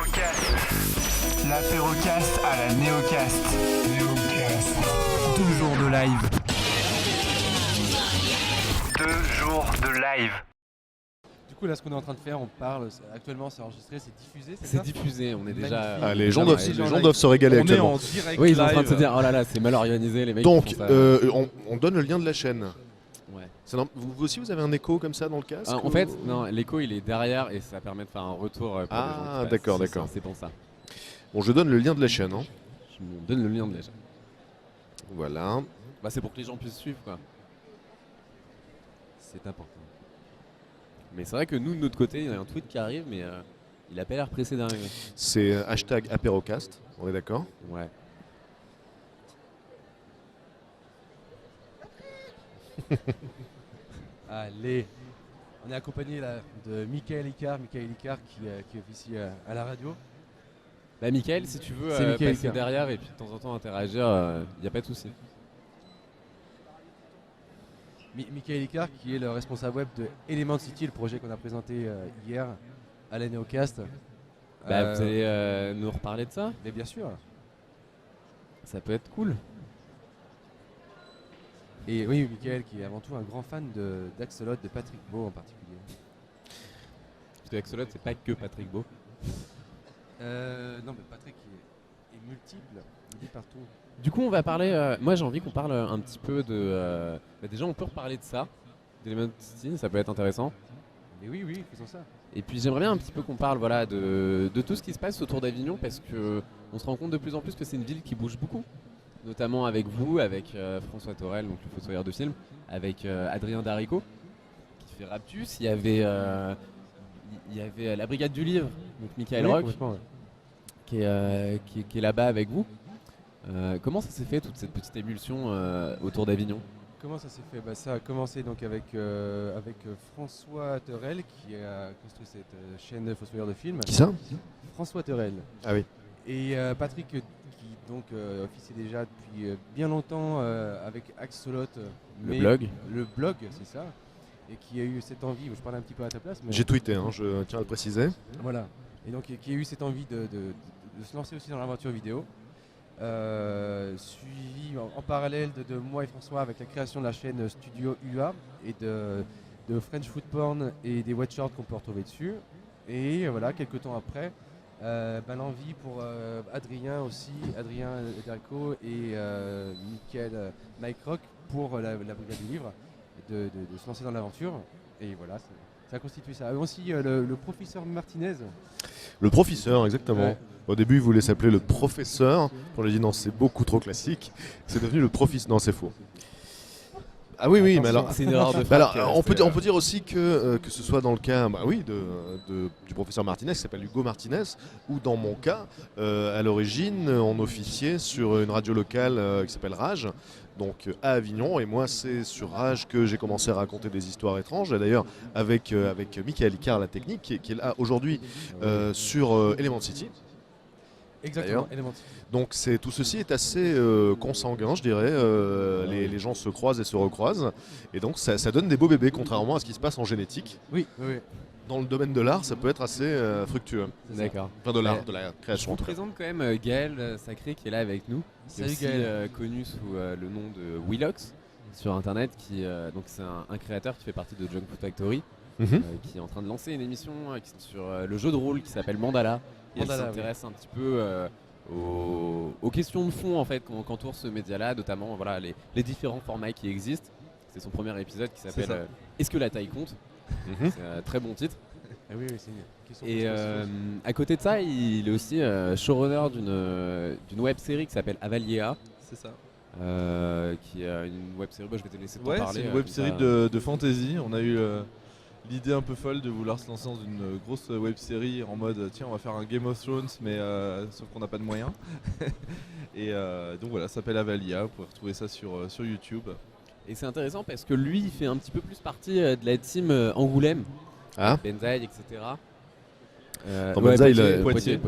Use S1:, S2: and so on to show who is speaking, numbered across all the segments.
S1: L'apérocast. L'apérocast à la néocast. Néocast.
S2: 2 jours de live.
S1: 2 jours de live.
S3: Du coup, là, ce qu'on est en train de faire, on parle. Actuellement, c'est enregistré, c'est diffusé, c'est
S4: C'est
S3: ça
S4: diffusé, on est déjà.
S3: Magnifique.
S5: Ah, les gens doivent se régaler
S6: On est
S5: actuellement.
S6: en direct
S4: Oui, ils sont en
S6: live.
S4: train de se dire oh là là, c'est mal organisé, les mecs.
S5: Donc,
S4: qui font ça.
S5: on donne le lien de la chaîne.
S4: Ouais.
S5: Vous aussi, vous avez un écho comme ça dans le casque
S4: En fait, non, l'écho il est derrière et ça permet de faire un retour pour les gens qui passent.
S5: d'accord,
S4: C'est
S5: d'accord.
S4: ça, c'est pour ça.
S5: Bon, je donne le lien de la chaîne. Hein.
S4: Je me donne le lien de la chaîne.
S5: Voilà.
S4: Bah, c'est pour que les gens puissent suivre quoi. C'est important. Mais c'est vrai que nous, de notre côté, il y a un tweet qui arrive, mais il a pas l'air pressé d'arriver.
S5: C'est hashtag apérocast, on est d'accord?
S4: Ouais.
S3: Allez. On est accompagné là de Michael Icard qui officie à la radio.
S4: Bah, Mickaël, si tu veux
S3: C'est Mickaël
S4: passer
S3: Icard.
S4: derrière et puis de temps en temps interagir, il n'y a pas de souci.
S3: Michael Icard qui est le responsable web de Element City, le projet qu'on a présenté hier à la néocast.
S4: Bah, vous allez nous reparler de ça?
S3: Mais bien sûr.
S4: Ça peut être cool.
S3: Et oui, Michael qui est avant tout un grand fan d'Axolot, de Patrick Beau en particulier.
S4: Parce que Axolot, c'est pas que Patrick Beau.
S3: Non, mais Patrick est multiple, il est partout.
S4: Du coup, on va parler. Moi, j'ai envie qu'on parle un petit peu de. Déjà, on peut reparler de ça, d'Element City, ça peut être intéressant.
S3: Mais oui, faisons ça.
S4: Et puis, j'aimerais bien un petit peu qu'on parle voilà, de tout ce qui se passe autour d'Avignon, parce que on se rend compte de plus en plus que c'est une ville qui bouge beaucoup, notamment avec vous, avec François Torel, donc le fossoyeur de film, avec Adrien Darico, qui fait Raptus. Il y avait la Brigade du Livre, donc Michael
S3: Oui,
S4: Rock,
S3: complètement, ouais.
S4: qui est là-bas avec vous. Comment ça s'est fait toute cette petite émulsion autour d'Avignon?
S3: Comment ça s'est fait? Ça a commencé donc avec François Terrel qui a construit cette chaîne de fossoyeurs de films.
S5: Qui ça?
S3: François Terrel.
S5: Ah oui.
S3: Et Patrick qui donc officie déjà depuis bien longtemps avec Axolot.
S4: Le blog.
S3: Le blog, c'est ça. Et qui a eu cette envie, je parle un petit peu à ta place. Mais
S5: J'ai tweeté, hein, je tiens à le préciser.
S3: voilà. Et donc qui a eu cette envie de se lancer aussi dans l'aventure vidéo. Suivi en parallèle de moi et François avec la création de la chaîne Studio UA et de French Food Porn et des web shorts qu'on peut retrouver dessus. Et voilà, quelques temps après, l'envie pour Adrien Darico et Michael Mike Rock pour la Brigade du Livre de se lancer dans l'aventure. Et voilà, ça a constitué ça. Et aussi le professeur Martinez.
S5: Le professeur, exactement.
S3: Ouais.
S5: Au début, il voulait s'appeler le professeur. On lui a dit non, c'est beaucoup trop classique. C'est devenu le professeur. Non, c'est faux. Ah oui, mais alors.
S4: C'est une erreur de
S5: Bah alors,
S4: fac,
S5: on peut dire aussi que ce soit dans le cas du professeur Martinez, qui s'appelle Hugo Martinez, ou dans mon cas, à l'origine, on officiait sur une radio locale qui s'appelle Rage, donc à Avignon, et moi c'est sur Rage que j'ai commencé à raconter des histoires étranges, et d'ailleurs avec Michael Icard, la technique, qui est là aujourd'hui sur Element City.
S3: Exactement, Element City.
S5: Donc tout ceci est assez consanguin, je dirais. Les gens se croisent et se recroisent. Et donc ça donne des beaux bébés, contrairement à ce qui se passe en génétique.
S3: Oui.
S5: Dans le domaine de l'art, ça peut être assez fructueux.
S4: D'accord.
S5: Enfin de l'art,
S4: Ouais.
S5: de la
S4: Je
S5: création.
S4: vous
S5: en tout cas.
S4: présente quand même Gaël Sacré qui est là avec nous.
S3: Salut,
S4: aussi,
S3: Gaël.
S4: connu sous le nom de Willox sur internet. Donc c'est un créateur qui fait partie de Junk Food Factory. Qui est en train de lancer une émission sur le jeu de rôle qui s'appelle Mandala. Et elle
S3: Mandala,
S4: s'intéresse un petit peu aux questions de fond en fait qu'entoure ce média-là, notamment voilà, les différents formats qui existent. C'est son premier épisode qui s'appelle
S3: ça.
S4: Est-ce que la taille compte? C'est un très bon titre.
S3: Ah oui, c'est une question.
S4: Et à côté de ça, il est aussi showrunner d'une web série qui s'appelle Avaliea,
S6: C'est ça.
S4: qui est une web série. Je vais te laisser t'en
S6: Ouais,
S4: parler.
S6: c'est une web série de fantasy. On a eu l'idée un peu folle de vouloir se lancer dans une grosse web série en mode tiens, on va faire un Game of Thrones, mais sauf qu'on n'a pas de moyens. Et donc voilà, ça s'appelle Avalia. Vous pouvez retrouver ça sur YouTube.
S4: Et c'est intéressant parce que lui, il fait un petit peu plus partie de la team Angoulême,
S5: Ah.
S4: Benzaï, etc.
S5: Benzaï,
S4: Poitiers.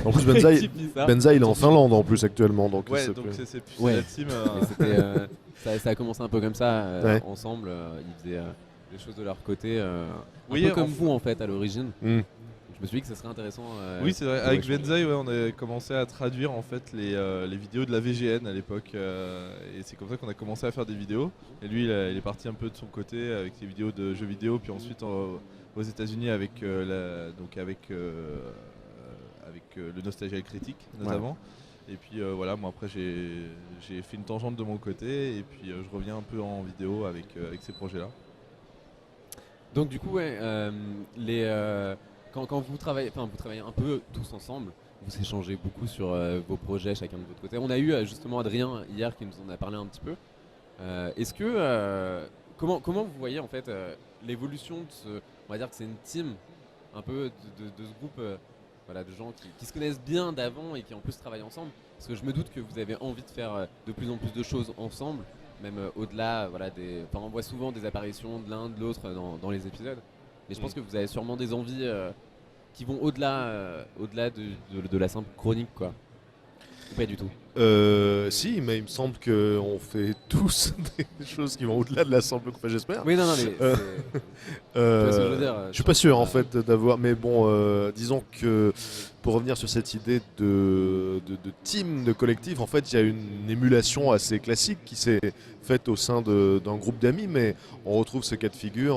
S5: En plus, Benzaï,
S4: Qui dit ça.
S5: il est en Finlande en plus actuellement. Donc
S6: Ouais,
S5: c'est
S6: donc
S5: plus-
S6: c'est plus
S4: Ouais.
S6: la team.
S4: Mais ça a commencé un peu comme ça,
S5: Ouais.
S4: ensemble. Ils faisaient des choses de leur côté, un
S6: Oui,
S4: peu comme
S6: en-
S4: vous en fait à l'origine.
S5: Hmm.
S4: je me suis dit que ça serait intéressant.
S6: Oui, c'est vrai.
S4: pour
S6: Avec
S4: échanger.
S6: Benzaï, on a commencé à traduire en fait les vidéos de la VGN à l'époque, et c'est comme ça qu'on a commencé à faire des vidéos. Et lui, il est parti un peu de son côté avec les vidéos de jeux vidéo, puis ensuite aux États-Unis avec le Nostalgia Critique notamment. Et puis voilà, moi après j'ai fait une tangente de mon côté, et puis je reviens un peu en vidéo avec ces projets-là.
S4: Donc du coup, ouais, quand vous travaillez un peu tous ensemble, vous échangez beaucoup sur vos projets chacun de votre côté. On a eu justement Adrien hier qui nous en a parlé un petit peu. Est-ce que comment vous voyez en fait l'évolution de ce, on va dire que c'est une team un peu de ce groupe voilà, de gens qui se connaissent bien d'avant et qui en plus travaillent ensemble, parce que je me doute que vous avez envie de faire de plus en plus de choses ensemble, même au-delà, voilà, on voit souvent des apparitions de l'un de l'autre dans les épisodes, mais je pense que vous avez sûrement des envies qui vont au-delà de la simple chronique, quoi. Ou pas du tout.
S5: Si, mais il me semble qu'on fait tous des choses qui vont au-delà de la simple. Enfin, j'espère.
S4: Oui, non, mais
S5: Euh,
S4: tu vois ce que je veux dire,
S5: je suis pas sûr en fait d'avoir, mais bon, disons que pour revenir sur cette idée de team, de collectif, en fait, il y a une émulation assez classique qui s'est faite au sein d'un groupe d'amis, mais on retrouve ce cas de figure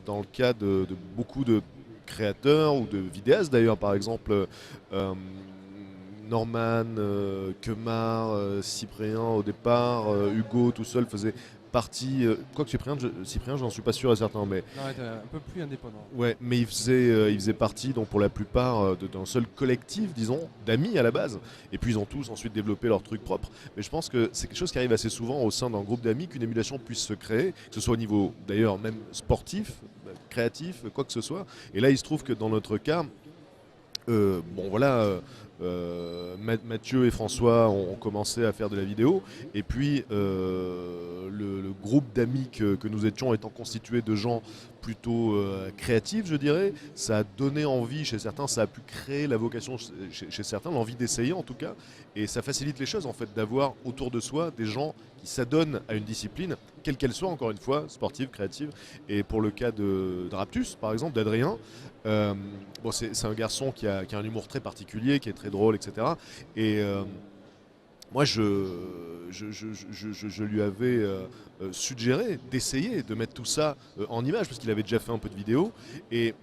S5: dans le cas de beaucoup de créateurs ou de vidéastes d'ailleurs, par exemple. Norman, Kemar, Cyprien au départ, Hugo tout seul faisait partie. Quoique Cyprien, j'en suis pas sûr et certain, mais
S3: Non, ouais, t'es un peu plus indépendant.
S5: ouais, mais il faisait partie donc pour la plupart d'un seul collectif, disons, d'amis à la base. Et puis ils ont tous ensuite développé leur truc propre. Mais je pense que c'est quelque chose qui arrive assez souvent au sein d'un groupe d'amis, qu'une émulation puisse se créer, que ce soit au niveau d'ailleurs même sportif, créatif, quoi que ce soit. Et là, il se trouve que dans notre cas, bon voilà, Mathieu et François ont commencé à faire de la vidéo, et puis le groupe d'amis que nous étions étant constitué de gens plutôt créatifs, je dirais, ça a donné envie chez certains, ça a pu créer la vocation chez certains, l'envie d'essayer en tout cas, et ça facilite les choses en fait d'avoir autour de soi des gens qui s'adonnent à une discipline, quelle qu'elle soit, encore une fois, sportive, créative. Et pour le cas de Raptus, par exemple, d'Adrien, bon, c'est un garçon qui a un humour très particulier, qui est très drôle, etc. Et moi, je lui avais suggéré d'essayer de mettre tout ça en image, parce qu'il avait déjà fait un peu de vidéo. Et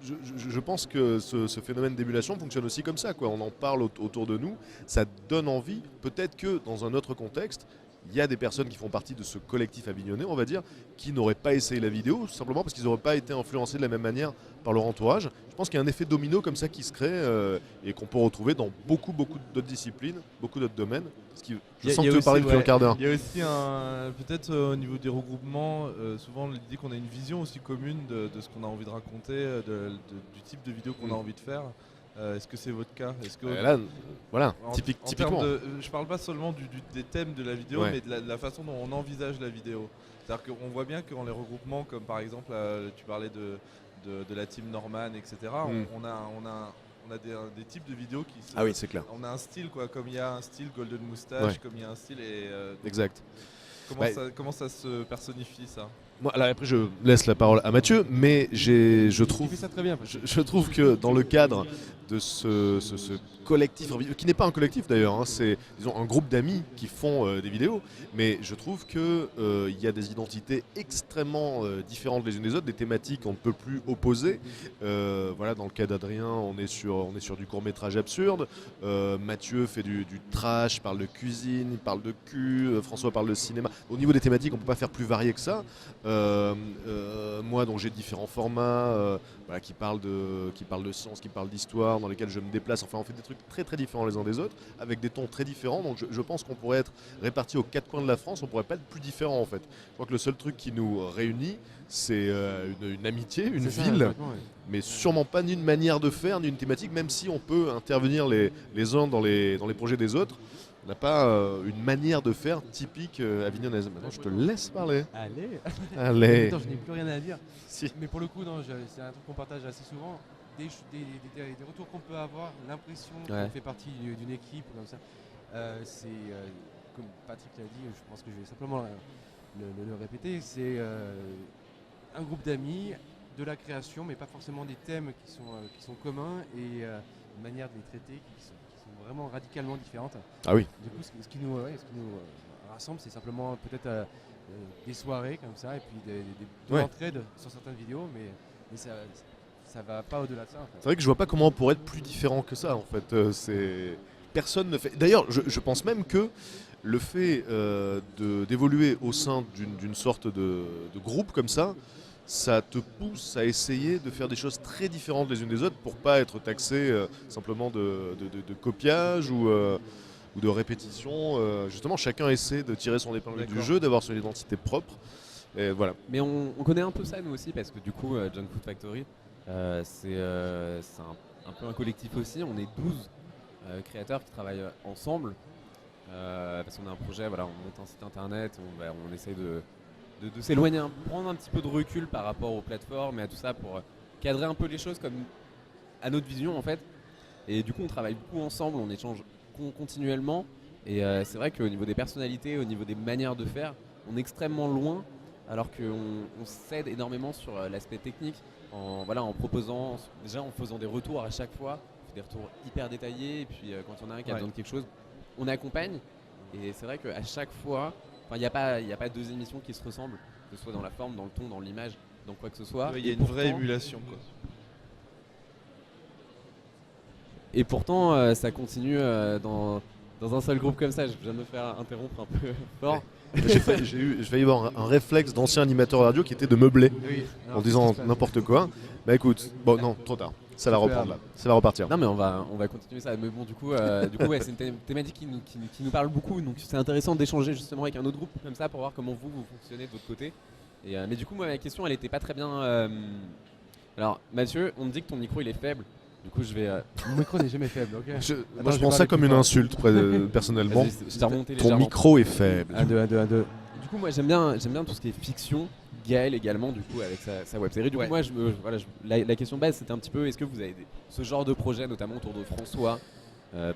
S5: je pense que ce phénomène d'émulation fonctionne aussi comme ça, quoi. On en parle autour de nous, ça donne envie. Peut-être que dans un autre contexte, il y a des personnes qui font partie de ce collectif avignonnais, on va dire, qui n'auraient pas essayé la vidéo, tout simplement parce qu'ils n'auraient pas été influencés de la même manière par leur entourage. Je pense qu'il y a un effet domino comme ça qui se crée et qu'on peut retrouver dans beaucoup d'autres disciplines, beaucoup d'autres domaines. Je sens que tu veux parler depuis un quart d'heure.
S6: Il y a aussi peut-être au niveau des regroupements, souvent l'idée qu'on a une vision aussi commune de ce qu'on a envie de raconter, du type de vidéo qu'on a envie de faire. Est-ce que c'est votre cas? Est-ce que
S5: Là, voilà,
S6: en
S5: typiquement.
S6: termes je parle pas seulement des thèmes de la vidéo,
S5: Ouais.
S6: mais de la façon dont on envisage la vidéo. C'est-à-dire qu'on voit bien que dans les regroupements, comme par exemple, tu parlais de la team Norman, etc., on a des types de vidéos qui
S5: Ah oui, c'est clair.
S6: on a un style, quoi, comme il y a un style Golden Moustache,
S5: Ouais.
S6: comme il y a un style. Et
S5: Exact.
S6: comment ça se personnifie, ça?
S5: Moi, alors après, je laisse la parole à Mathieu, mais je
S3: Tu
S5: trouve
S3: fais ça très bien. parce que-
S5: Je trouve que dans le cadre de ce collectif, qui n'est pas un collectif d'ailleurs, hein, c'est disons, un groupe d'amis qui font des vidéos, mais je trouve qu'il y a des identités extrêmement différentes les unes des autres, des thématiques qu'on ne peut plus opposer. Voilà, dans le cas d'Adrien, on est sur du court-métrage absurde, Mathieu fait du trash, parle de cuisine, il parle de cul, François parle de cinéma. Au niveau des thématiques, on ne peut pas faire plus varié que ça. Moi, donc j'ai différents formats voilà, qui parlent de science, qui parlent d'histoire, dans lesquels je me déplace. Enfin, on fait des trucs très très différents les uns des autres, avec des tons très différents. Donc je pense qu'on pourrait être répartis aux quatre coins de la France, on pourrait pas être plus différents en fait. Je crois que le seul truc qui nous réunit, c'est une amitié, une
S3: C'est ça,
S5: ville,
S3: complètement, ouais.
S5: mais sûrement pas ni une manière de faire, ni une thématique, même si on peut intervenir les uns dans les projets des autres. On n'a pas une manière de faire typique avignonnaise. Maintenant, je te laisse parler.
S3: Allez.
S5: Allez.
S3: Attends, je n'ai plus rien à dire.
S5: Si.
S3: Mais pour le coup, non, c'est un truc qu'on partage assez souvent. Des retours qu'on peut avoir, l'impression qu'on fait partie d'une équipe comme ça. Comme Patrick l'a dit, je pense que je vais simplement le répéter. C'est un groupe d'amis de la création, mais pas forcément des thèmes qui sont communs et une manière de les traiter qui sont vraiment radicalement différentes.
S5: Ah oui.
S3: Du coup, ce qui nous rassemble, c'est simplement peut-être des soirées comme ça et puis de
S5: Ouais.
S3: l'entraide sur certaines vidéos, mais ça va pas au-delà de ça. En fait.
S5: C'est vrai que je vois pas comment on pourrait être plus différent que ça en fait. Personne ne fait. D'ailleurs, je pense même que le fait d'évoluer au sein d'une sorte de groupe comme ça te pousse à essayer de faire des choses très différentes les unes des autres pour pas être taxé simplement de copiage ou de répétition. Justement, chacun essaie de tirer son épingle du
S3: D'accord.
S5: jeu, d'avoir son identité propre. Et voilà.
S4: Mais on connaît un peu ça nous aussi parce que du coup Junk Food Factory c'est un peu un collectif aussi, on est 12 créateurs qui travaillent ensemble parce qu'on a un projet, voilà, on monte un site internet, on essaye de s'éloigner, prendre un petit peu de recul par rapport aux plateformes et à tout ça pour cadrer un peu les choses comme à notre vision en fait. Et du coup on travaille beaucoup ensemble, on échange continuellement et c'est vrai qu'au niveau des personnalités, au niveau des manières de faire, on est extrêmement loin alors qu'on s'aide énormément sur l'aspect technique en proposant, déjà en faisant des retours à chaque fois, des retours hyper détaillés et puis quand il y en a un qui a besoin de quelque chose, on accompagne et c'est vrai qu'à chaque fois, il n'y a pas deux émissions qui se ressemblent, que ce soit dans la forme, dans le ton, dans l'image, dans quoi que ce soit.
S6: Il y a
S4: Et
S6: une vraie
S4: pourtant-
S6: émulation quoi.
S4: Et pourtant, ça continue dans un seul groupe comme ça. Je viens de me faire interrompre un peu fort.
S5: J'ai failli avoir un réflexe d'ancien animateur radio qui était de meubler en disant n'importe quoi. Bah écoute, bon non, trop tard. Ça va reprendre là. Ça va repartir.
S4: Non mais on va continuer ça. Mais bon, du coup ouais, c'est une thématique qui nous parle beaucoup. Donc c'est intéressant d'échanger justement avec un autre groupe comme ça pour voir comment vous fonctionnez de votre côté. Et, mais du coup, moi, ma question, elle était pas très bien. Alors, Mathieu, on me dit que ton micro il est faible. Du coup, je vais.
S3: Mon micro n'est jamais faible, ok.
S5: Moi
S3: je
S5: je
S3: vais
S5: prends ça
S3: parler
S5: comme
S3: plus
S5: une
S3: fort.
S5: insulte personnellement.
S4: Vas-y, je t'ai remonté
S5: Ton
S4: légèrement.
S5: micro est faible.
S3: 1, 2, 1, 2, 1, 2.
S4: Du coup, moi, j'aime bien tout ce qui est fiction. Gaël également, du coup, avec sa web série. Du coup, moi, la question base, c'était un petit peu est-ce que vous avez ce genre de projet, notamment autour de François,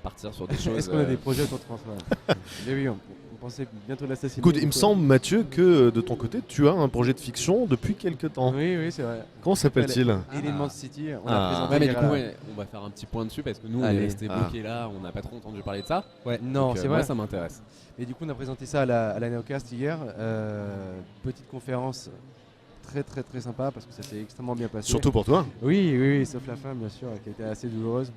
S4: partir sur des choses.
S3: Est-ce qu'on a des projets autour de François? Eh oui, on pensait bientôt l'assassiner.
S5: Écoute, il me semble Mathieu que de ton côté tu as un projet de fiction depuis quelques temps.
S3: Oui, c'est vrai.
S5: Comment s'appelle-t-il?
S3: Element City, on
S5: Ah.
S3: a présenté
S4: Ouais, mais du
S3: hier
S4: coup,
S3: à la-
S4: ouais, on va faire un petit point dessus parce que nous, on
S3: Allez.
S4: est resté bloqués là, on n'a pas trop entendu parler de ça.
S3: Non,
S4: Donc,
S3: c'est
S4: moi,
S3: vrai.
S4: ça m'intéresse.
S3: Et du coup, on a présenté ça à la Neocast hier. Petite conférence très très très sympa parce que ça s'est extrêmement bien passé.
S5: Surtout pour toi.
S3: Oui, sauf la fin, bien sûr, qui a été assez douloureuse.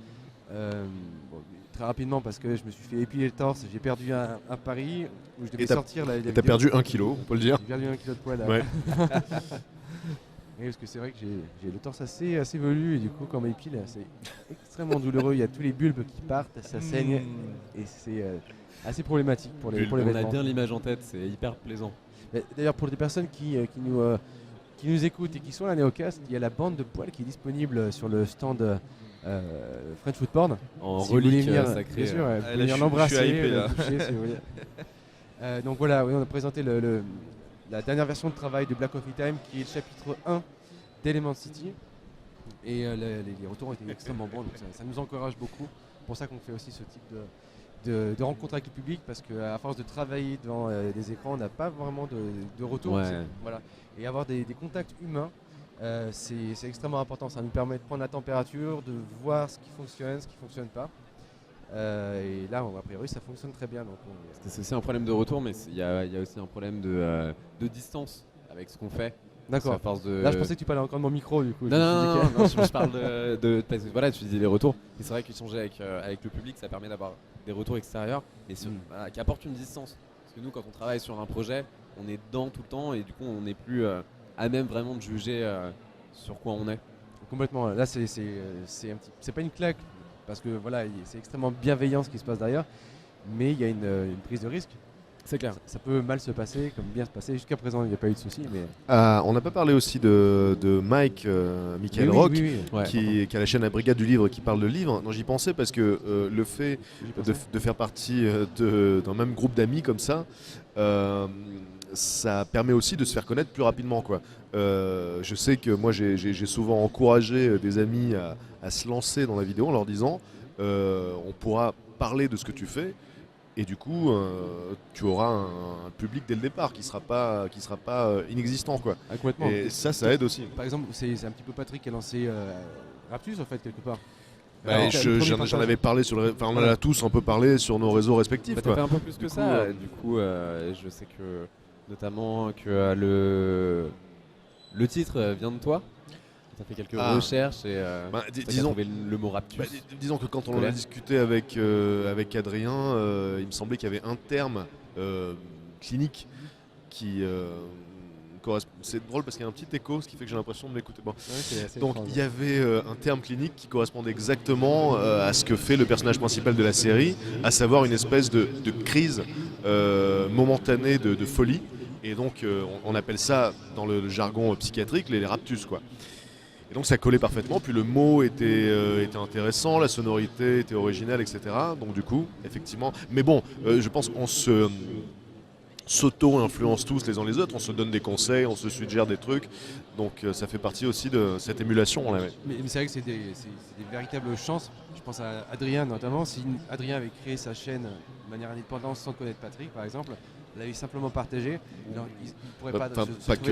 S3: Bon, très rapidement parce que je me suis fait épiler le torse. J'ai perdu un pari où je devais
S5: Et t'as-
S3: sortir la
S5: Et
S3: vidéo.
S5: t'as perdu 1 kilo, on peut le dire.
S3: J'ai perdu 1 kilo de poids là.
S5: Ouais.
S3: Oui, parce que c'est vrai que j'ai le torse assez velu et du coup quand on m'épile c'est extrêmement douloureux, il y a tous les bulbes qui partent, ça saigne et c'est assez problématique pour les
S4: On a
S3: vêtements.
S4: bien l'image en tête, c'est hyper plaisant.
S3: Mais d'ailleurs pour des personnes qui nous écoutent et qui sont à la Neocast, il y a la bande de poils qui est disponible sur le stand French Food Porn.
S4: En
S3: Si vous voulez
S4: relique
S3: venir,
S4: sacrée.
S3: bien sûr, vous
S6: là,
S3: pouvez
S6: je
S3: venir
S6: suis
S3: l'embrasser,
S6: hypé,
S3: le
S6: là.
S3: toucher si vous voulez. Donc voilà, oui, on a présenté la dernière version de travail de Black Coffee Time qui est le chapitre 1 d'Element City. Et les retours ont été extrêmement bons, donc ça nous encourage beaucoup. C'est pour ça qu'on fait aussi ce type de rencontre avec le public, parce qu'à force de travailler devant des écrans, on n'a pas vraiment de retour.
S4: Ouais.
S3: Voilà. Et avoir des contacts humains, c'est extrêmement important. Ça nous permet de prendre la température, de voir ce qui fonctionne, ce qui ne fonctionne pas. Et là, a priori, ça fonctionne très bien. Donc
S4: C'est aussi un problème de retour, mais il y a aussi un problème de distance avec ce qu'on fait.
S3: D'accord.
S4: À force de...
S3: Là, je pensais que tu parlais encore de mon micro, du coup.
S4: Non,
S3: Je me suis dit que-
S4: je parle parce que voilà, tu disais les retours. Et c'est vrai qu'échanger avec le public, ça permet d'avoir des retours extérieurs et voilà, qui apportent une distance. Parce que nous, quand on travaille sur un projet, on est dedans tout le temps et du coup, on n'est plus à même vraiment de juger sur quoi on est.
S3: Complètement. Là, c'est pas une claque, parce que voilà, c'est extrêmement bienveillant ce qui se passe derrière, mais il y a une prise de risque.
S4: C'est clair.
S3: Ça peut mal se passer, comme bien se passer. Jusqu'à présent, il n'y a pas eu de soucis, mais.
S5: On n'a pas parlé aussi de Mike, Michael
S3: Oui,
S5: Rock,
S3: oui, oui.
S4: Ouais.
S5: qui a la chaîne La Brigade du Livre qui parle de livres. Non, j'y pensais parce que le fait
S3: J'y pensais.
S5: de faire partie d'un même groupe d'amis comme ça, ça permet aussi de se faire connaître plus rapidement, quoi. Je sais que moi j'ai souvent encouragé des amis à se lancer dans la vidéo en leur disant on pourra parler de ce que tu fais, Et du coup, tu auras un public dès le départ qui sera pas inexistant, quoi.
S3: Ah, complètement.
S5: Et ça aide aussi.
S3: Par exemple, c'est un petit peu Patrick qui a lancé Raptus en fait quelque part.
S5: Bah,
S3: Alors, le premier
S5: j'en
S3: partage.
S5: avais parlé on en a tous un peu parlé sur nos réseaux respectifs,
S4: Bah, t'as
S5: quoi.
S4: fait un peu plus
S5: Du
S4: que
S5: coup,
S4: ça. Du coup, je sais que notamment que le titre vient de toi. T'as fait quelques
S5: Ah.
S4: recherches et
S5: Bah,
S4: t'as
S5: disons,
S4: trouvé le mot raptus.
S5: disons que quand on en a
S4: Scolaire.
S5: discuté avec Adrien, il me semblait qu'il y avait un terme clinique qui correspond. C'est drôle parce qu'il y a un petit écho, ce qui fait que j'ai l'impression de m'écouter. Bon.
S3: Ouais, c'est assez
S5: Donc
S3: étrange.
S5: il y avait un terme clinique qui correspondait exactement à ce que fait le personnage principal de la série, à savoir une espèce de crise momentanée de folie. Et donc on appelle ça dans le jargon psychiatrique les raptus, quoi. Et donc ça collait parfaitement, puis le mot était intéressant, la sonorité était originale, etc. Donc du coup, effectivement. Mais bon, je pense qu'on s'auto-influence tous les uns les autres, on se donne des conseils, on se suggère des trucs. Donc ça fait partie aussi de cette émulation, on l'avait.
S3: Mais c'est vrai que c'est des véritables chances. Je pense à Adrien notamment. Si Adrien avait créé sa chaîne de manière indépendante sans connaître Patrick, par exemple, l'avait simplement partagé, il ne pourrait pas,
S5: Pas-
S3: se
S5: pas
S3: trouver
S5: que-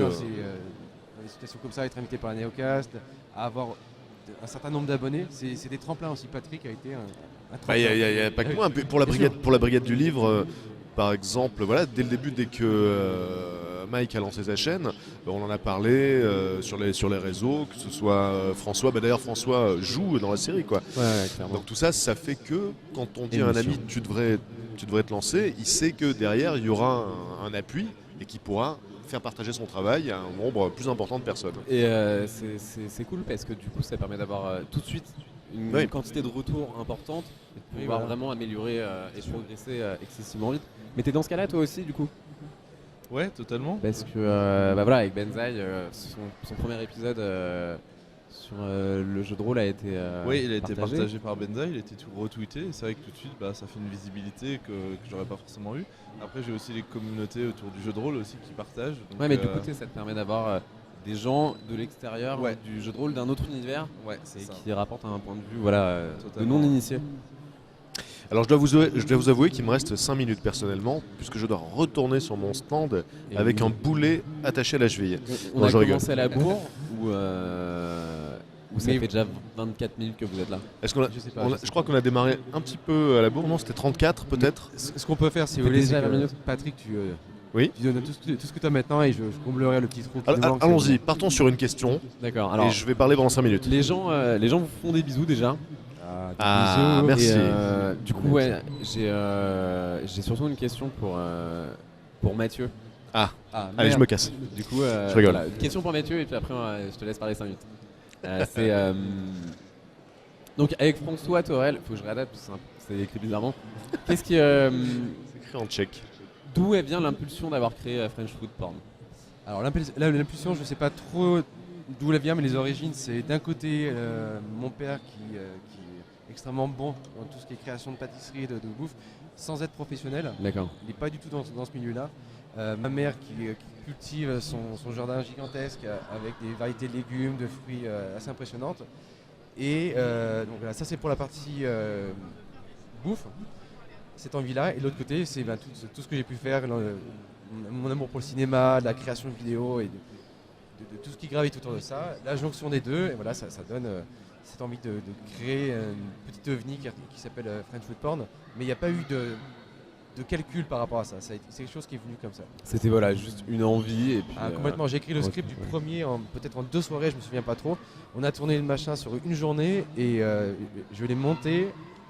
S3: dans des situations comme ça, être invité par la Néocast, à avoir un certain nombre d'abonnés. C'est des tremplins aussi. Patrick a été un tremplin.
S5: Il n'y a pas que moi. Pour la brigade du livre, par exemple, voilà, dès le début, dès que Mike a lancé sa chaîne, on en a parlé sur les réseaux, que ce soit François. D'ailleurs, François joue dans la série, quoi.
S4: Ouais, clairement.
S5: Donc tout ça, ça fait que quand on dit à un
S4: Émotion.
S5: ami tu devrais te lancer, il sait que derrière il y aura un appui et qu'il pourra faire partager son travail à un nombre plus important de personnes.
S4: Et c'est cool parce que du coup ça permet d'avoir tout de suite une
S5: Oui.
S4: quantité de retours importante et de
S3: Oui,
S4: pouvoir
S3: voilà.
S4: vraiment améliorer et progresser excessivement vite. Mais t'es dans ce cas-là toi aussi du coup?
S6: Ouais, totalement.
S4: Parce que bah voilà, avec Benzaï, son premier épisode sur le jeu de rôle a été
S6: Oui, il a été partagé par Benza, il a été tout retweeté. Et c'est vrai que tout de suite, ça fait une visibilité que j'aurais pas forcément eu. Après, j'ai aussi les communautés autour du jeu de rôle aussi qui partagent. Donc,
S4: Ouais, mais du coup ça te permet d'avoir des gens de l'extérieur
S6: Ouais.
S4: du jeu de rôle d'un autre univers
S6: ouais,
S4: et
S6: c'est ça.
S4: qui rapportent un point de vue voilà, de
S6: Totalement.
S4: non-initié.
S5: Alors je dois vous avouer qu'il me reste 5 minutes personnellement, puisque je dois retourner sur mon stand
S4: Et
S5: avec
S4: oui.
S5: un boulet attaché à la cheville.
S4: On
S5: Non,
S4: a
S5: je rigole.
S4: commencé à la bourre ou ça
S3: Mais-
S4: fait déjà 24 minutes que vous êtes là?
S5: Est-ce qu'on a-
S3: Je sais pas.
S5: je crois qu'on a démarré un petit peu à la bourre, non? C'était 34 peut-être?
S3: Ce qu'on peut faire, si
S4: Ça
S3: vous
S4: fait
S3: voulez,
S4: déjà
S3: c'est
S4: 20
S3: que
S4: minutes.
S3: Patrick,
S5: Oui.
S3: tu donnes tout ce que tu as maintenant et je comblerai le petit trou qui nous manque.
S5: Allons-y, partons sur une question
S4: D'accord.
S5: et
S4: Alors,
S5: je vais parler pendant 5 minutes.
S4: les gens vous font des bisous déjà.
S5: Ah,
S3: bisous.
S5: merci.
S4: Et, du coup, ouais, j'ai surtout une question pour Mathieu.
S3: Ah,
S5: Allez, je me casse.
S4: Du coup,
S5: Je rigole.
S4: voilà, une question pour Mathieu et puis après, je te laisse parler 5 minutes. Donc, avec François Torel, faut que je réadapte parce que c'est écrit bizarrement. Qu'est-ce qui,
S5: C'est écrit en tchèque.
S4: d'où elle vient l'impulsion d'avoir créé French Food Porn?
S3: Alors l'impulsion, je ne sais pas trop d'où elle vient, mais les origines, c'est d'un côté mon père qui est extrêmement bon dans tout ce qui est création de pâtisserie, de bouffe, sans être professionnel.
S4: D'accord.
S3: Il n'est pas du tout dans ce milieu-là. Ma mère qui cultive son jardin gigantesque avec des variétés de légumes, de fruits assez impressionnantes. Et donc voilà, ça c'est pour la partie bouffe, cette envie-là. Et de l'autre côté, c'est tout ce que j'ai pu faire, mon amour pour le cinéma, la création de vidéos et de tout ce qui gravite autour de ça. La jonction des deux, et voilà, ça donne cette envie de créer une petite ovni qui s'appelle French Food Porn. Mais il n'y a pas eu de calcul par rapport à ça. C'est quelque chose qui est venu comme ça.
S4: C'était voilà, juste une envie et puis.
S3: Complètement. J'ai écrit le
S4: ouais,
S3: script du
S4: ouais.
S3: premier, peut-être en 2 soirées, je me souviens pas trop. On a tourné le machin sur une journée et je l'ai monté.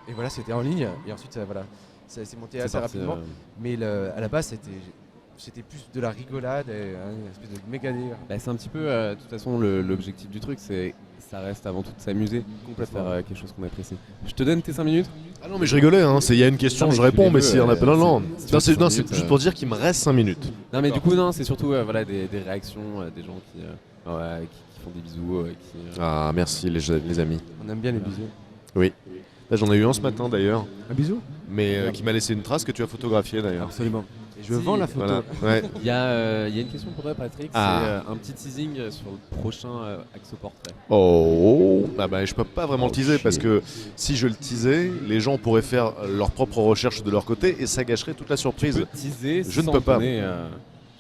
S3: Et voilà, c'était en ligne. Et ensuite, voilà, ça s'est monté
S4: C'est
S3: assez
S4: parti,
S3: rapidement. Mais à la base, c'était plus de la rigolade, et, une espèce de méga délire.
S4: Bah, c'est un petit peu, de toute façon, l'objectif du truc, c'est ça reste avant tout de s'amuser,
S3: Complètement.
S4: faire quelque chose qu'on apprécie. Je te donne tes 5 minutes.
S5: Ah non, mais je rigolais, hein. Il y a une question,
S4: Non, mais
S5: je
S4: tu
S5: réponds,
S4: les
S5: mais
S4: veux,
S5: s'il y en a pas, non, non.
S4: si tu
S5: Non,
S4: veux
S5: c'est
S4: 5
S5: juste
S4: minutes,
S5: pour dire qu'il me reste 5 minutes.
S4: Non, mais du coup, non, c'est surtout voilà, des réactions, des gens qui font des bisous.
S5: Ah, merci les amis.
S3: On aime bien les bisous.
S5: Là, j'en ai eu un ce matin d'ailleurs,
S3: Un bisou
S5: mais qui m'a laissé une trace que tu as photographiée d'ailleurs.
S3: Absolument. Et je vends la photo.
S5: Voilà. Ouais.
S4: Il y a une question pour toi, Patrick.
S5: Ah.
S4: C'est un petit teasing sur le prochain Axoportrait.
S5: Oh, je peux pas vraiment le teaser
S3: chier.
S5: parce que si je le teasais, les gens pourraient faire leur propre recherche de leur côté et ça gâcherait toute la
S4: Tu
S5: surprise.
S4: peux teaser
S5: Je ne
S4: sans
S5: peux pas.
S4: donner,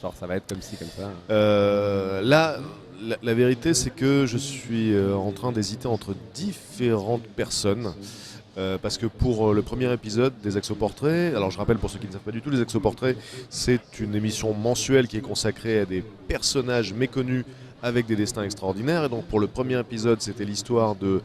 S4: genre ça va être comme ci, comme ça.
S5: Là, la vérité, c'est que je suis en train d'hésiter entre différentes personnes. Parce que pour le premier épisode des Axoportraits, alors je rappelle pour ceux qui ne savent pas du tout, les Axoportraits, c'est une émission mensuelle qui est consacrée à des personnages méconnus avec des destins extraordinaires. Et donc pour le premier épisode, c'était l'histoire de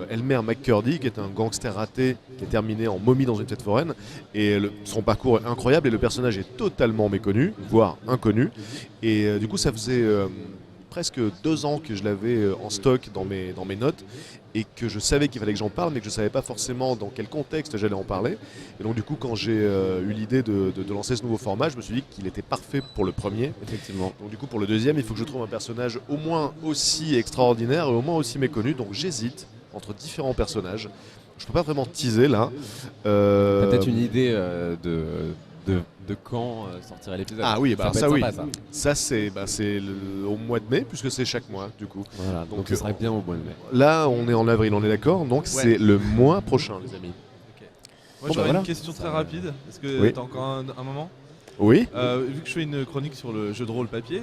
S5: Elmer McCurdy, qui est un gangster raté qui est terminé en momie dans une fête foraine. Et son parcours est incroyable et le personnage est totalement méconnu, voire inconnu. Et du coup, ça faisait presque 2 ans que je l'avais en stock dans mes notes et que je savais qu'il fallait que j'en parle, mais que je ne savais pas forcément dans quel contexte j'allais en parler. Et donc du coup, quand j'ai eu l'idée de lancer ce nouveau format, je me suis dit qu'il était parfait pour le premier.
S4: Effectivement.
S5: Donc du coup, pour le deuxième, il faut que je trouve un personnage au moins aussi extraordinaire et au moins aussi méconnu. Donc j'hésite entre différents personnages. Je ne peux pas vraiment teaser là.
S4: T'as peut-être une idée de quand sortirait l'épisode.
S5: Ah oui,
S4: ça peut
S5: ça
S4: être
S5: oui.
S4: sympa, ça.
S5: Ça c'est au mois de mai, puisque c'est chaque mois du coup.
S4: Voilà, donc ce serait bien au mois de mai.
S5: Là, on est en avril, on est d'accord. Donc c'est le mois prochain, les amis.
S6: Moi
S5: Bon,
S6: j'aurais
S5: voilà.
S6: une question très rapide. Est-ce que
S5: Oui.
S6: t'as encore un moment
S5: Oui.
S6: Vu que je fais une chronique sur le jeu de rôle papier,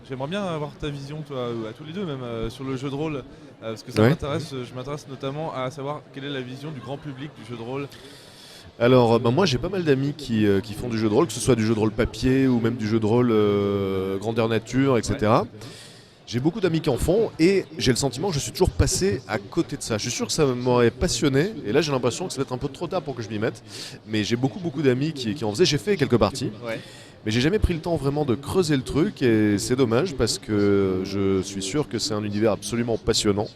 S6: j'aimerais bien avoir ta vision, toi, à tous les deux même, sur le jeu de rôle. Parce que ça
S5: Ouais.
S6: m'intéresse, je m'intéresse notamment à savoir quelle est la vision du grand public du jeu de rôle.
S5: Alors, moi j'ai pas mal d'amis qui font du jeu de rôle, que ce soit du jeu de rôle papier ou même du jeu de rôle grandeur nature, etc. J'ai beaucoup d'amis qui en font et j'ai le sentiment que je suis toujours passé à côté de ça. Je suis sûr que ça m'aurait passionné et là j'ai l'impression que ça va être un peu trop tard pour que je m'y mette. Mais j'ai beaucoup d'amis qui en faisaient. J'ai fait quelques parties. Mais j'ai jamais pris le temps vraiment de creuser le truc et c'est dommage parce que je suis sûr que c'est un univers absolument passionnant.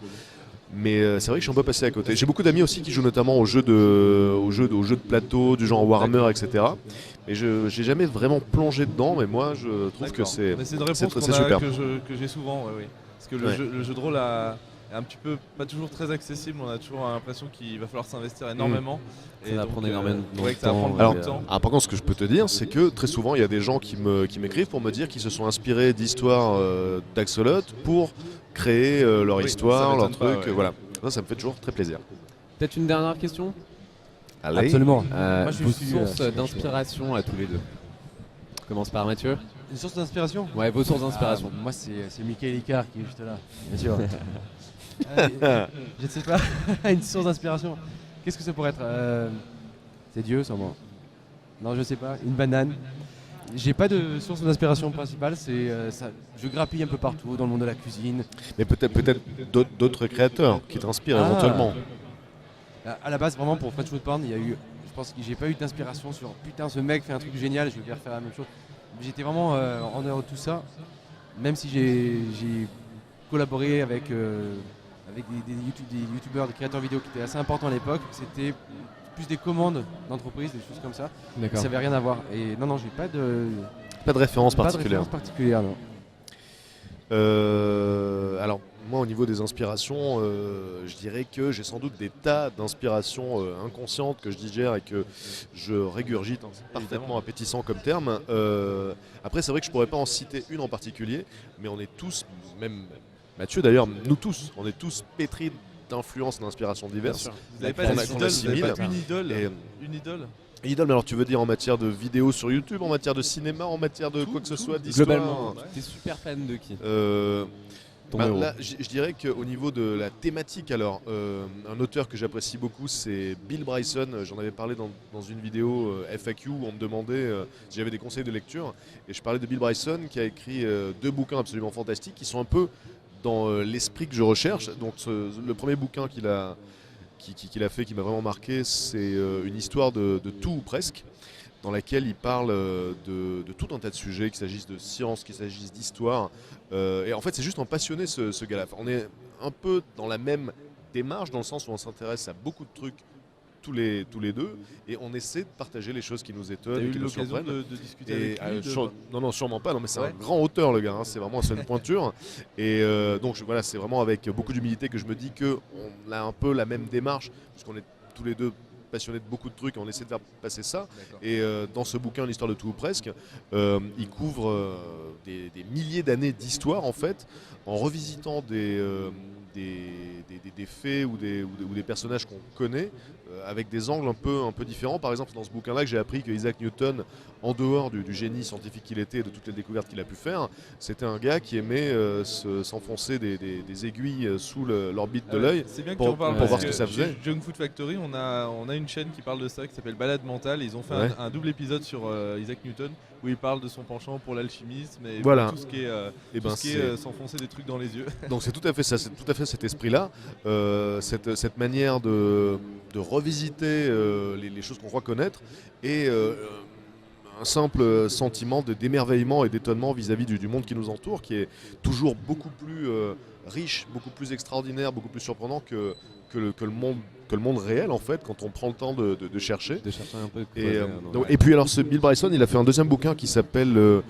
S5: Mais c'est vrai que je suis un peu passé à côté. J'ai beaucoup d'amis aussi qui jouent notamment aux jeux de plateau, du genre Warhammer, etc. Et je n'ai jamais vraiment plongé dedans, mais moi je trouve que c'est
S6: une réponse
S5: c'est
S6: qu'on a-
S5: super.
S6: que j'ai souvent, oui. Parce que
S5: Ouais.
S6: le jeu de rôle est un petit peu, pas toujours très accessible, on a toujours l'impression qu'il va falloir s'investir énormément.
S4: Ça va prendre énormément de
S6: ouais, que ça va
S4: temps,
S6: prendre
S5: Alors,
S6: beaucoup de temps.
S5: par contre, ce que je peux te dire, c'est que très souvent, il y a des gens qui m'écrivent pour me dire qu'ils se sont inspirés d'histoires d'Axolot pour créer leur
S6: Oui,
S5: histoire,
S6: ça
S5: leur
S6: m'étonne pas,
S5: truc.
S6: ouais.
S5: Voilà. Ça me fait toujours très plaisir.
S4: Peut-être une dernière question.
S5: Allez.
S3: Absolument.
S4: Vos
S3: je suis,
S4: sources
S3: je suis
S4: d'inspiration à tous les deux. On commence par Mathieu.
S3: Une source d'inspiration.
S4: Ouais, vos sources d'inspiration.
S3: Moi, c'est Michael Icard qui est juste là, bien sûr. Je ne sais pas, une source d'inspiration. Qu'est-ce que ça pourrait être C'est Dieu, sûrement. Non, je sais pas. Une banane. J'ai pas de source d'inspiration principale. Je grappille un peu partout dans le monde de la cuisine.
S5: Mais peut-être d'autres créateurs qui t'inspirent
S3: Ah.
S5: éventuellement.
S3: À la base, vraiment, pour French Food Porn, je pense que j'ai pas eu d'inspiration sur putain, ce mec fait un truc génial, je vais faire la même chose. J'étais vraiment en dehors de tout ça, même si j'ai collaboré avec des youtubeurs, des créateurs vidéo qui étaient assez importants à l'époque. C'était plus des commandes d'entreprise, des choses comme ça.
S4: D'accord.
S3: Ça avait rien à voir. Et non, j'ai pas de
S5: Référence
S3: pas de
S5: particulière.
S3: référence particulière, non.
S5: Alors, moi, au niveau des inspirations, je dirais que j'ai sans doute des tas d'inspirations inconscientes que je digère et que je régurgite. Hein, c'est parfaitement appétissant comme terme. Après, c'est vrai que je pourrais pas en citer une en particulier, mais on est tous, même Mathieu d'ailleurs, nous tous, on est tous pétris d'influences et d'inspirations diverses.
S6: Vous n'avez pas
S5: qu'on
S6: d'idole, vous
S5: assimile.
S6: n'avez pas une idole.
S5: Et,
S6: Une idole.
S5: idole, mais alors tu veux dire en matière de vidéos sur YouTube, en matière de cinéma, en matière de quoi que ce soit, d'histoire
S4: Globalement, t'es super fan de qui Ton héros.
S5: Là, je dirais qu'au niveau de la thématique, alors, un auteur que j'apprécie beaucoup, c'est Bill Bryson. J'en avais parlé dans une vidéo FAQ où on me demandait si j'avais des conseils de lecture. Et je parlais de Bill Bryson qui a écrit 2 bouquins absolument fantastiques qui sont un peu dans l'esprit que je recherche. Donc, le premier bouquin qu'il a fait, qui m'a vraiment marqué, c'est une histoire de tout ou presque, dans laquelle il parle de tout un tas de sujets, qu'il s'agisse de science, qu'il s'agisse d'histoire. Et en fait, c'est juste un passionné, ce gars-là. On est un peu dans la même démarche, dans le sens où on s'intéresse à beaucoup de trucs tous les deux, et on essaie de partager les choses qui nous
S6: T'as
S5: étonnent et
S6: eu
S5: qui nous
S6: l'occasion
S5: surprennent.
S6: de discuter
S5: Et,
S6: avec lui
S5: non, sûrement pas. Non, mais c'est
S6: Ouais.
S5: un grand auteur, le gars. Hein. C'est vraiment une pointure. Et donc, voilà, c'est vraiment avec beaucoup d'humilité que je me dis qu'on a un peu la même démarche, puisqu'on est tous les deux passionné de beaucoup de trucs, on essaie de faire passer ça.
S6: D'accord.
S5: Et dans ce bouquin, l'histoire de tout ou presque, il couvre des milliers d'années d'histoire en fait, en revisitant des faits ou des personnages qu'on connaît avec des angles un peu différents. Par exemple, dans ce bouquin-là, que j'ai appris que Isaac Newton, en dehors du génie scientifique qu'il était et de toutes les découvertes qu'il a pu faire, c'était un gars qui aimait s'enfoncer des aiguilles sous l'orbite de l'œil.
S6: C'est bien que
S5: pour-
S6: tu en parles
S5: pour
S6: parce
S5: voir ce que ça faisait.
S6: chez Junk Food Factory, on a une chaîne qui parle de ça qui s'appelle Balade Mentale. Ils ont fait
S5: Ouais.
S6: un double épisode sur Isaac Newton où il parle de son penchant pour l'alchimisme et
S5: Voilà.
S6: pour tout ce qui est,
S5: Et ben,
S6: s'enfoncer des trucs dans les yeux.
S5: donc c'est tout à fait ça, c'est tout à fait cet esprit-là, cette manière de revisiter les choses qu'on croit connaître et un simple sentiment d'émerveillement et d'étonnement vis-à-vis du monde qui nous entoure, qui est toujours beaucoup plus riche, beaucoup plus extraordinaire, beaucoup plus surprenant que le monde réel en fait, quand on prend le temps de chercher.
S4: De chercher un peu de
S5: Et,
S4: creuser,
S5: et puis alors ce Bill Bryson, il a fait un deuxième bouquin qui s'appelle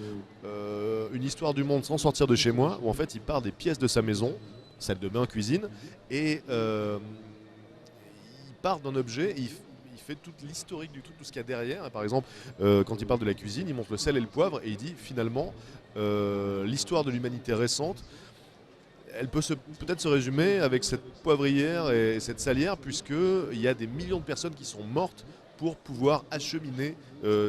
S5: Une histoire du monde sans sortir de chez moi, où en fait il part des pièces de sa maison, salle de bain, cuisine, et il part d'un objet, et il fait toute l'historique du truc, tout ce qu'il y a derrière. Et par exemple, quand il parle de la cuisine, il montre le sel et le poivre, et il dit finalement l'histoire de l'humanité récente, elle peut peut-être se résumer avec cette poivrière et cette salière, puisqu'il y a des millions de personnes qui sont mortes pour pouvoir acheminer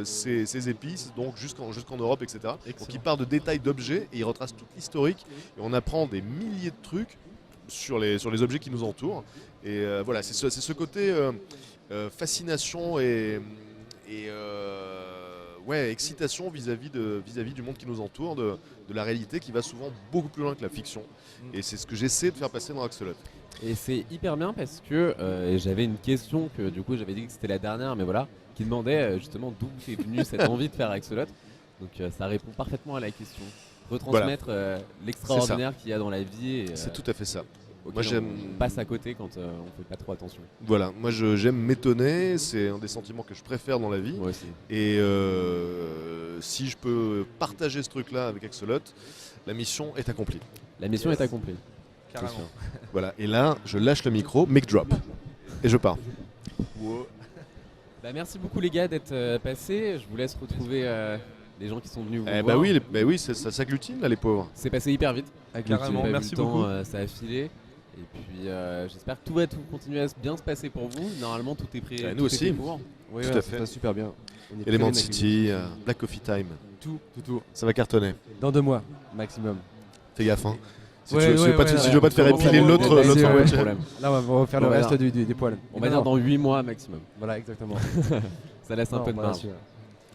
S5: ces épices, donc jusqu'en Europe, etc. Donc il part de détails d'objets et il retrace toute l'historique, et on apprend des milliers de trucs sur les objets qui nous entourent. Et voilà, c'est ce côté fascination et excitation vis-à-vis du monde qui nous entoure, de la réalité qui va souvent beaucoup plus loin que la fiction. Et c'est ce que j'essaie de faire passer dans Axolot.
S4: Et c'est hyper bien parce que j'avais une question que du coup j'avais dit que c'était la dernière, mais voilà, qui demandait justement d'où est venue cette envie de faire Axolot. Donc ça répond parfaitement à la question. Retransmettre l'extraordinaire qu'il y a dans la vie. Et,
S5: C'est tout à fait ça.
S4: auquel
S5: Moi, j'aime-
S4: on passe à côté quand on fait pas trop attention.
S5: Voilà, moi j'aime m'étonner, c'est un des sentiments que je préfère dans la vie.
S4: Moi aussi.
S5: Et si je peux partager ce truc-là avec Axolot, la mission est accomplie.
S4: La mission est accomplie.
S6: Carrément.
S4: C'est sûr.
S5: Voilà, et là, je lâche le micro, mic drop, et je pars.
S4: Bah, merci beaucoup les gars d'être passés. Je vous laisse retrouver les gens qui sont venus vous
S5: Eh
S4: voir.
S5: bah oui, ça s'agglutine là, les pauvres.
S4: C'est passé hyper vite.
S6: Carrément,
S4: J'ai pas vu
S6: merci
S4: le temps,
S6: beaucoup.
S4: ça a filé. Et puis j'espère que tout va continuer à bien se passer pour vous. Normalement tout est prêt.
S5: nous
S4: tout est
S5: aussi.
S4: fait pour.
S3: Oui,
S5: Tout
S3: ouais,
S5: à
S3: ça
S5: fait.
S3: se passe super bien. On est très
S5: Element
S3: bien
S5: City, Black Coffee Time,
S3: tout.
S5: ça va cartonner.
S3: Dans 2 mois, maximum.
S5: Fais gaffe, hein. Si
S3: Ouais,
S5: tu veux
S3: ouais,
S5: pas
S3: ouais,
S5: si
S3: ouais,
S5: tu veux pas te faire
S3: ouais,
S5: épiler
S3: ouais,
S5: l'autre
S3: ouais,
S5: l'autre
S3: ouais,
S5: moitié.
S4: problème.
S3: Là, on va faire
S4: On
S3: le
S4: va
S3: reste
S4: dire-
S3: des poils.
S4: On va dire dans 8 mois maximum.
S3: Voilà, exactement.
S4: Ça laisse un
S3: Non,
S4: peu de
S3: voilà,
S4: marge.
S3: sûr.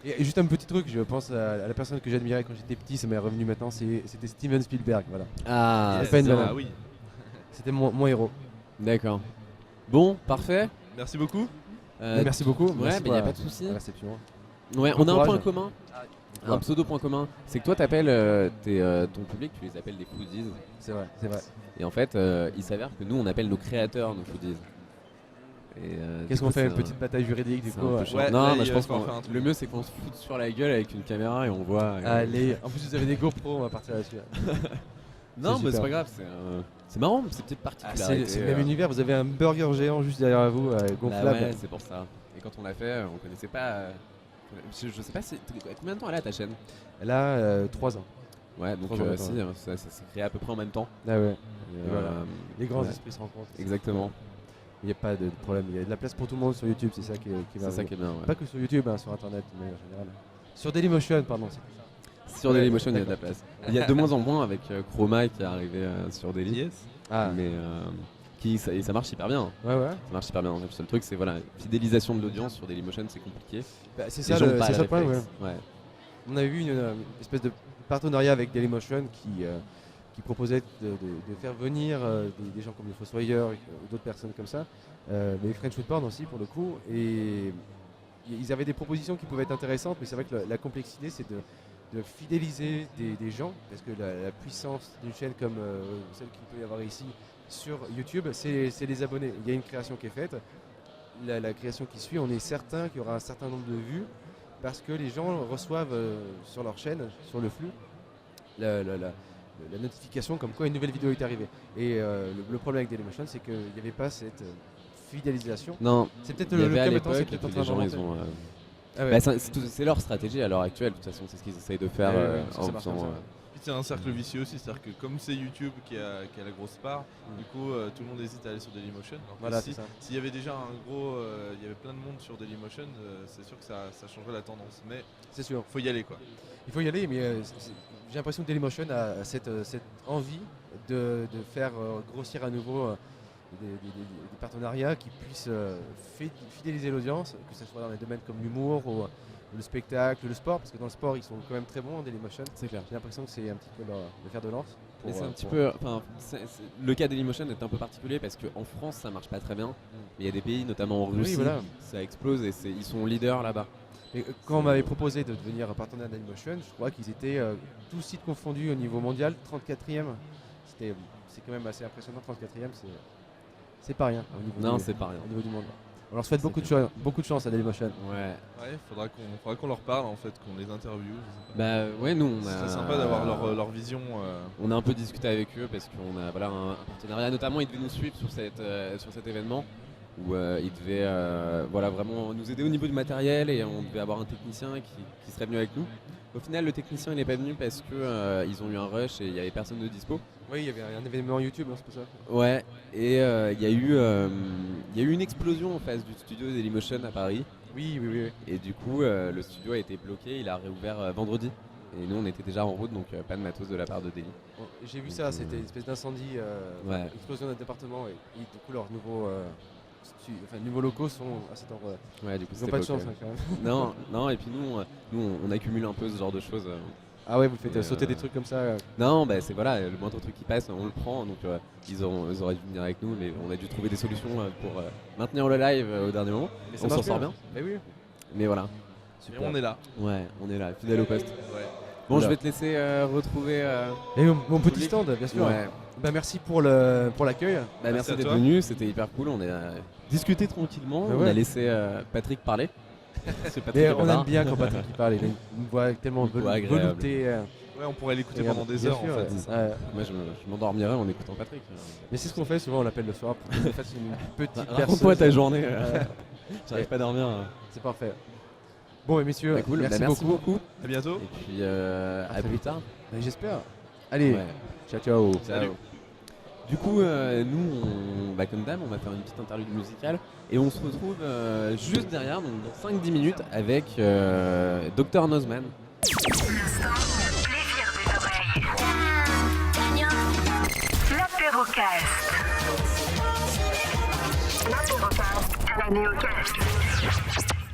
S3: Et juste un petit truc, je pense à la personne que j'admirais quand j'étais petit, ça m'est revenu maintenant, c'était Steven Spielberg. Voilà.
S4: Ah,
S3: C'est pas une
S4: ça
S3: vanne.
S4: va.
S6: Ah oui.
S3: C'était mon héros.
S4: D'accord. Bon, parfait.
S6: Merci beaucoup.
S3: Merci beaucoup.
S4: Ouais,
S3: Merci
S4: mais
S3: pour
S4: y a
S3: la-
S4: pas de souci.
S3: la réception.
S4: Ouais,
S3: Bon
S4: on a un
S3: courage.
S4: point commun. Un pseudo point commun. C'est que toi t'appelles ton public, tu les appelles des foodies.
S3: C'est vrai, c'est vrai.
S4: Et en fait, il s'avère que nous on appelle nos créateurs nos foodies.
S3: Qu'est-ce qu'on fait? Une petite bataille juridique du
S4: C'est
S3: coup
S4: un peu
S3: ouais.
S4: chiant.
S6: Ouais,
S4: Non,
S6: là,
S4: mais
S6: il
S4: je pense
S6: va falloir
S4: que
S6: faire un truc.
S4: le mieux c'est qu'on se foute sur la gueule avec une caméra et on voit.
S3: Allez, en plus vous avez des GoPro, on va partir là-dessus.
S4: Non,
S3: c'est
S4: mais c'est
S3: super.
S4: pas grave, c'est marrant, c'est peut-être particularité.
S3: C'est le même univers, vous avez un burger géant juste derrière vous,
S4: Bah
S3: gonflable.
S4: ouais, c'est pour ça. Et quand on l'a fait, on connaissait pas. Je sais pas si. Combien de temps elle a ta chaîne?
S3: Elle a 3 ans.
S4: Ouais, donc
S3: 3 ans,
S4: si,
S3: ouais.
S4: ça s'est créé à peu près en même temps.
S3: Ah ouais,
S4: Et,
S3: voilà. Les grands
S4: ouais.
S3: esprits se rencontrent.
S4: Exactement.
S3: Il n'y a pas de problème, il y a de la place pour tout le monde sur YouTube, c'est ça qui va.
S4: C'est ça qui est bien. Ouais.
S3: Pas que sur YouTube, hein, sur internet, mais en général. Sur Dailymotion, pardon.
S4: Sur Dailymotion, il y a de la place. Il y a de moins en moins avec Chroma qui est arrivé sur Daily.
S6: Yes.
S3: Ah,
S4: Mais ça marche hyper bien.
S3: ouais, ouais.
S4: Ça marche hyper bien. Le seul truc, c'est voilà, fidélisation de l'audience sur Dailymotion, c'est compliqué.
S3: Bah, c'est
S4: Les
S3: ça
S4: gens ont
S3: le
S4: pas
S3: c'est ça le problème, ouais.
S4: réflexe. Ouais.
S3: On a eu une espèce de partenariat avec Dailymotion qui proposait de faire venir des gens comme le Fossoyeur ou d'autres personnes comme ça, mais French Food Porn aussi pour le coup. Et ils avaient des propositions qui pouvaient être intéressantes, mais c'est vrai que la complexité c'est de fidéliser des gens, parce que la puissance d'une chaîne comme celle qu'il peut y avoir ici sur YouTube, c'est les abonnés. Il y a une création qui est faite, la création qui suit, on est certain qu'il y aura un certain nombre de vues, parce que les gens reçoivent sur leur chaîne, sur le flux, la notification comme quoi une nouvelle vidéo est arrivée. Et le problème avec Dailymotion, c'est qu'il n'y avait pas cette fidélisation.
S4: Non,
S3: C'est peut-être
S4: il y
S3: le
S4: avait à
S3: cas maintenant, c'est
S4: l'époque, et
S3: peut-être en
S4: puis
S3: train
S4: les gens, ils
S3: d'inventer.
S4: ont...
S3: Ah ouais.
S4: Bah, c'est leur stratégie à l'heure actuelle, de toute façon, c'est ce qu'ils essayent de faire
S3: Ouais, ouais, ça
S4: en
S3: marche
S4: faisant,
S3: comme ça.
S6: Puis c'est un cercle vicieux aussi, c'est-à-dire que comme c'est YouTube qui a la grosse part, du coup tout le monde hésite à aller sur Dailymotion. Alors que
S3: Voilà, c'est ça.
S6: s'il y avait déjà il y avait plein de monde sur Dailymotion, c'est sûr que ça changerait la tendance. Mais
S3: C'est sûr.
S6: faut y aller quoi.
S3: Il faut y aller, mais j'ai l'impression que Dailymotion a cette envie de faire grossir à nouveau des partenariats qui puissent fidéliser l'audience, que ce soit dans des domaines comme l'humour ou le spectacle, le sport, parce que dans le sport ils sont quand même très bons en Dailymotion.
S4: C'est clair.
S3: J'ai l'impression que c'est un petit peu le fer de lance.
S4: Mais c'est un petit
S3: pour-
S4: peu, enfin, le cas Dailymotion est un peu particulier parce qu'en France ça marche pas très bien, mais il y a des pays, notamment en Russie,
S3: voilà.
S4: ça explose et ils sont leaders là-bas.
S3: Et quand on m'avait proposé de devenir un partenaire Dailymotion, je crois qu'ils étaient tous sites confondus au niveau mondial, 34e. C'est quand même assez impressionnant, 34e, c'est pas rien
S4: Non, c'est pas rien.
S3: au niveau du monde. On leur souhaite
S4: C'est
S3: beaucoup de chance à Dailymotion.
S4: Ouais.
S6: Ouais, faudra qu'on leur parle en fait, qu'on les interviewe. Je sais pas.
S4: Bah ouais, nous
S6: Ce
S4: on a.
S6: serait sympa d'avoir leur vision.
S4: On a un peu discuté avec eux parce qu'on a voilà, un partenariat. Notamment, ils devaient nous suivre sur cet événement où ils devaient voilà, vraiment nous aider au niveau du matériel et on devait avoir un technicien qui serait venu avec nous. Au final, le technicien il n'est pas venu parce que ils ont eu un rush et il n'y avait personne de dispo.
S3: Oui, il y avait un événement YouTube, hein, c'est pour ça.
S4: Ouais, et il y a eu une explosion en face du studio Dailymotion à Paris.
S3: Oui.
S4: Et du coup, le studio a été bloqué, il a réouvert vendredi. Et nous, on était déjà en route, donc pas de matos de la part de Daily.
S3: Bon, j'ai vu ça, c'était une espèce d'incendie,
S4: Ouais.
S3: explosion d'un département et du coup leurs nouveaux locaux sont à cet endroit.
S4: Ouais, du coup,
S3: Ils n'ont
S4: c'était
S3: pas de
S4: bloqué.
S3: chance hein, quand même.
S4: Non, et puis nous, on accumule un peu ce genre de choses.
S3: Ah ouais, vous faites
S4: Et,
S3: sauter des trucs comme ça.
S4: Non, bah c'est voilà, le moindre truc qui passe, on le prend. Donc ils auraient dû venir avec nous, mais on a dû trouver des solutions pour maintenir le live au dernier moment.
S3: Mais ça
S4: On s'en
S3: marche
S4: sort bien.
S3: Mais oui.
S4: Mais voilà.
S6: Mais on est là.
S4: Ouais, on est là, fidèle au poste.
S6: Ouais.
S4: Bon,
S3: Oula.
S4: je vais te laisser retrouver.
S3: Et mon petit
S4: public.
S3: stand, bien sûr.
S4: Ouais.
S3: Bah, merci pour l'accueil.
S4: Bah, merci
S6: à
S4: d'être
S6: toi.
S4: venu, c'était hyper cool. On a discuté tranquillement.
S3: Bah
S4: On
S3: ouais.
S4: a laissé Patrick parler. C'est Patrick
S3: Mais
S4: le
S3: on
S4: bâtard.
S3: aime bien quand Patrick il parle, il a une voix tellement
S4: Une voix agréable.
S3: veloutée.
S6: Ouais, on pourrait l'écouter
S3: agréable.
S6: pendant des
S3: Bien
S6: heures
S3: sûr,
S6: en fait.
S3: ouais. Ouais.
S4: Moi, je m'endormirais en écoutant Patrick.
S3: Mais c'est ce qu'on fait souvent, on l'appelle le soir pour qu'il nous fasse une petite
S4: Raconte-moi ta
S3: berceuse.
S4: journée.
S3: Ouais.
S4: J'arrive pas à dormir.
S3: C'est parfait. Bon, et messieurs,
S4: Bah, cool.
S3: merci,
S4: Bah, merci beaucoup.
S6: À bientôt.
S4: Et puis à
S3: très
S4: plus
S3: vite.
S4: tard.
S3: Bah, j'espère. Allez,
S4: Ouais.
S3: ciao.
S6: Salut.
S4: Du coup, nous, comme d'hab, on va faire une petite interlude musicale et on se retrouve juste derrière, donc dans 5-10 minutes, avec Dr Nozman.
S7: Plaisir des oreilles. L'apérocast. L'apérocast à la néocast.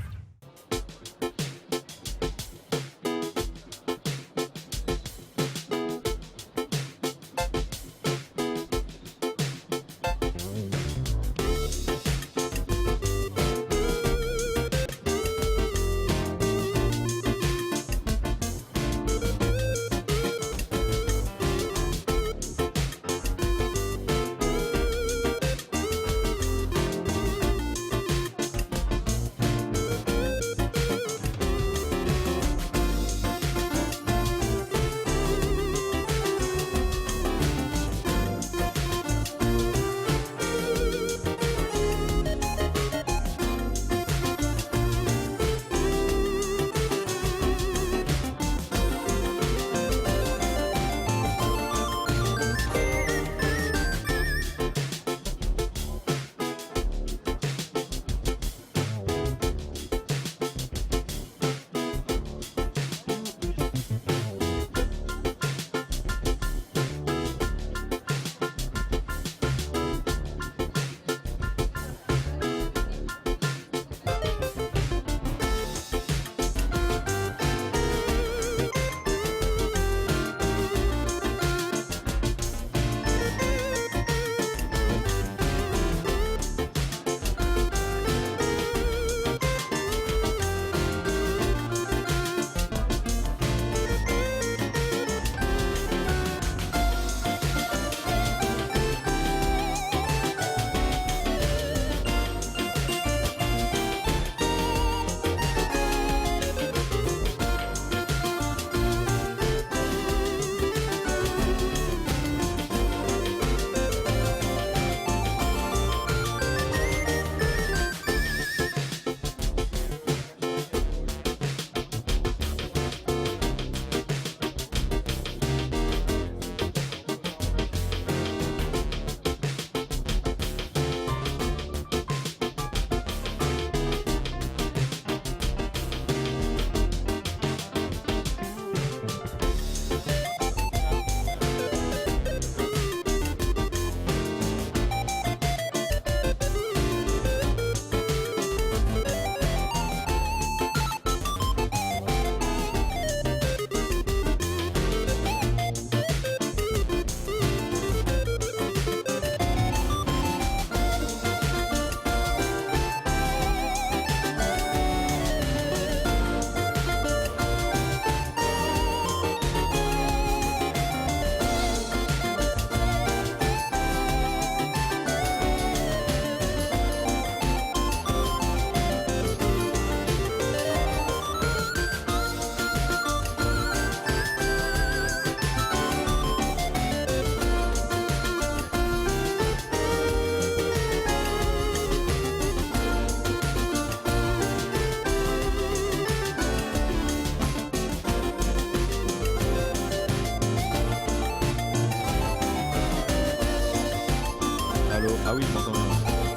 S8: Ah oui, je m'entends bien.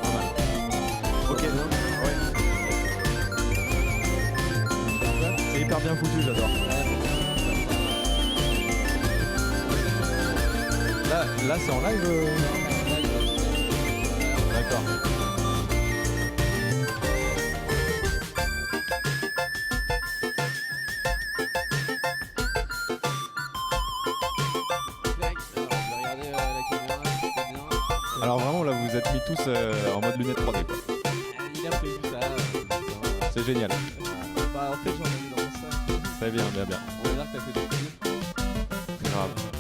S8: Pas mal. Ok, ouais. C'est hyper bien foutu, j'adore. Là c'est en live D'accord. Alors vraiment là vous êtes mis tous en mode lunettes 3D quoi.
S4: Il a prévu ça.
S8: C'est génial.
S4: Bah en fait j'en ai mis dans mon sac.
S8: C'est bien.
S4: On va dire que t'as fait des petits.
S8: C'est grave.